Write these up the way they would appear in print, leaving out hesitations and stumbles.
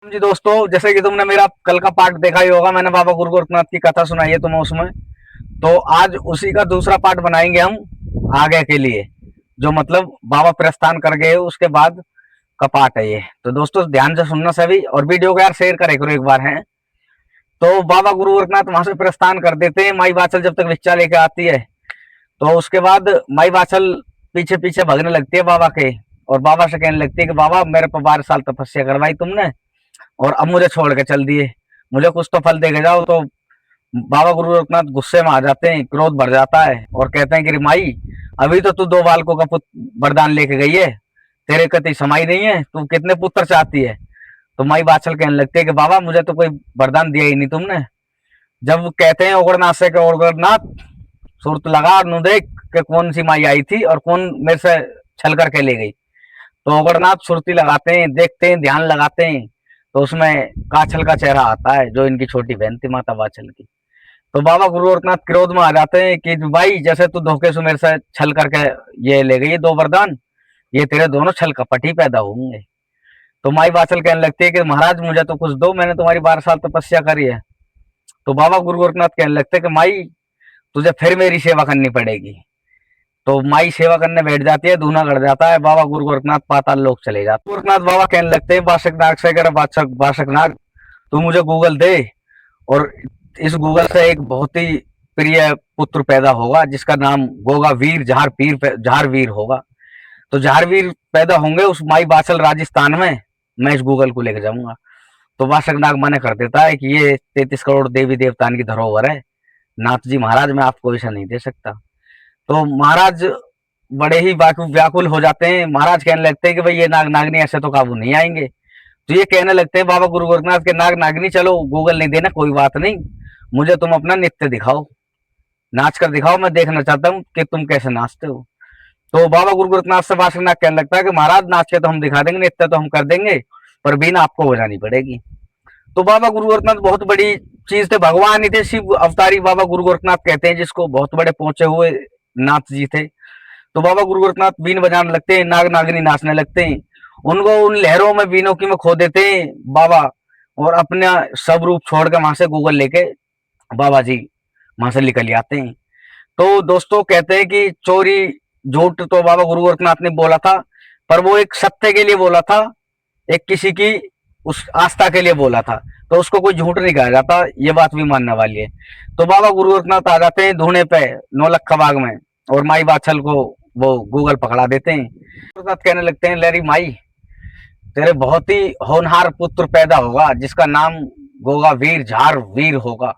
जी दोस्तों, जैसे कि तुमने मेरा कल का पार्ट देखा ही होगा। मैंने बाबा गुरु गोरखनाथ की कथा सुनाई है तुम्हें उसमें। तो आज उसी का दूसरा पार्ट बनाएंगे हम आगे के लिए, जो मतलब बाबा प्रस्थान कर गए उसके बाद का पार्ट है ये। तो दोस्तों ध्यान से सुनना सभी, और वीडियो को यार शेयर करे करो एक बार है। तो बाबा गुरु गोरखनाथ वहां से प्रस्थान कर देते हैं। माई बाचल जब तक विच्चा लेके आती है, तो उसके बाद माई बाचल पीछे पीछे भगने लगती है बाबा के, और बाबा से कहने लगती है कि बाबा मेरे पर 12 साल तपस्या करवाई तुमने, और अब मुझे छोड़ के चल दिए, मुझे कुछ तो फल दे के जाओ। तो बाबा गुरु गोरखनाथ गुस्से में आ जाते हैं, क्रोध बढ़ जाता है, और कहते हैं कि माई अभी तो तू 2 बालकों का वरदान लेके गई है, तेरे कति समाई नहीं है, तू कितने पुत्र चाहती है। तो माई बाछल कहने लगती है कि बाबा मुझे तो कोई वरदान दिया ही नहीं तुमने। जब कहते हैं ओगरनाथ से कि ओगरनाथ सूरत लगा नु देख कि कौन सी माई आई थी और कौन मेरे से छल करके ले गई। तो ओगरनाथ सुरती लगाते हैं, देखते हैं, ध्यान लगाते हैं, तो उसमें काछल का चेहरा आता है, जो इनकी छोटी बहन थी माता बाछल की। तो बाबा गुरु गोरखनाथ क्रोध में आ जाते हैं कि भाई जैसे तू धोखे से मेरे से छल करके ये ले गई 2 वरदान, ये तेरे दोनों छल कपट ही पैदा होंगे। तो माई बाछल कहने लगती है कि महाराज मुझे तो कुछ दो, मैंने तुम्हारी 12 साल तपस्या करी है। तो बाबा गुरु गोरखनाथ कहने लगते हैं कि माई तुझे फिर मेरी सेवा करनी पड़ेगी। तो माई सेवा करने बैठ जाती है, धूना गड़ जाता है, बाबा गुरु गोरखनाथ पाताल लोक चले जाते। गोरखनाथ बाबा कहने लगते हैं बासक नाग से, अगर बासक नाग तू मुझे गूगल दे, और इस गूगल से एक बहुत ही प्रिय पुत्र पैदा होगा जिसका नाम गोगा वीर झार वीर होगा। तो झार वीर पैदा होंगे उस माई बाचल राजस्थान में, मैं इस गूगल को लेकर जाऊंगा। तो वासक नाग मना कर देता है कि ये 33 करोड़ देवी देवतान की धरोहर है, नाथ जी महाराज मैं आपको ऐसा नहीं दे सकता। तो महाराज बड़े ही व्याकुल हो जाते हैं। महाराज कहने लगते हैं कि भाई ये नाग नागनी ऐसे तो काबू नहीं आएंगे। तो ये कहने लगते हैं बाबा गुरु गोरखनाथ के नाग नागनी चलो गूगल नहीं देना कोई बात नहीं, मुझे तुम अपना नृत्य दिखाओ, नाच कर दिखाओ, मैं देखना चाहता हूँ कि तुम कैसे नाचते हो। तो बाबा गुरु गोरखनाथ से वासक नाग कहने लगता है कि महाराज नाच के तो हम दिखा देंगे, नृत्य तो हम कर देंगे, पर बीना आपको हो जानी पड़ेगी। तो बाबा गुरु गोरखनाथ बहुत बड़ी चीज थे, भगवान ही थे, शिव अवतारी बाबा गुरु गोरखनाथ कहते हैं जिसको, बहुत बड़े पहुंचे हुए नाथ जी थे। तो बाबा गुरु गोरखनाथ बीन बजाने लगते हैं, नाग नागिनी नाचने लगते हैं, उनको उन लहरों में बीनों की में खो देते हैं बाबा, और अपना सब रूप छोड़ के वहां से गूगल लेके बाबा जी वहां से निकल आते हैं। तो दोस्तों कहते हैं कि चोरी झूठ तो बाबा गुरु गोरखनाथ ने बोला था, पर वो एक सत्य के लिए बोला था, एक किसी की उस आस्था के लिए बोला था, तो उसको कोई झूठ नहीं कहा जाता, ये बात भी मानने वाली है। तो बाबा गुरु गोरखनाथ आ जाते हैं ढूंढने पे नौलखा बाग में, और माई बाछल को वो गूगल पकड़ा देते हैं। गोरखनाथ कहने लगते हैं लेरी माई तेरे बहुत ही होनहार पुत्र पैदा होगा जिसका नाम गोगा वीर झार वीर होगा,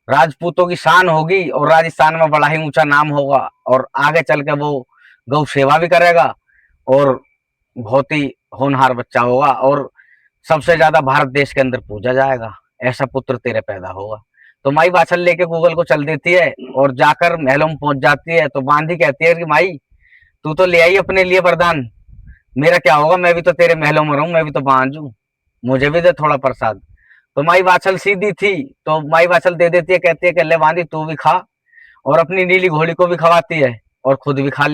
राजपूतों की शान होगी, और राजस्थान में बड़ा ही ऊंचा नाम होगा, और आगे चल के वो गौ सेवा भी करेगा, और बहुत ही होनहार बच्चा होगा, और सबसे ज्यादा भारत देश के अंदर पूजा जाएगा, ऐसा पुत्र तेरे पैदा होगा। तो माई बाछल लेके गूगल को चल देती है, और जाकर महलों में पहुंच जाती है। तो बांधी कहती है कि माई तू तो ले आई अपने लिए वरदान, मेरा क्या होगा, मैं भी तो तेरे महलों में रहूं, मैं भी तो बांझ हूं, मुझे भी दे थोड़ा प्रसाद। तो माई बाछल सीधी थी, तो माई बाछल दे देती है, कहती है कि ले बांधी तू भी खा, और अपनी नीली घोड़ी को भी खवाती है, और खुद भी खा ले।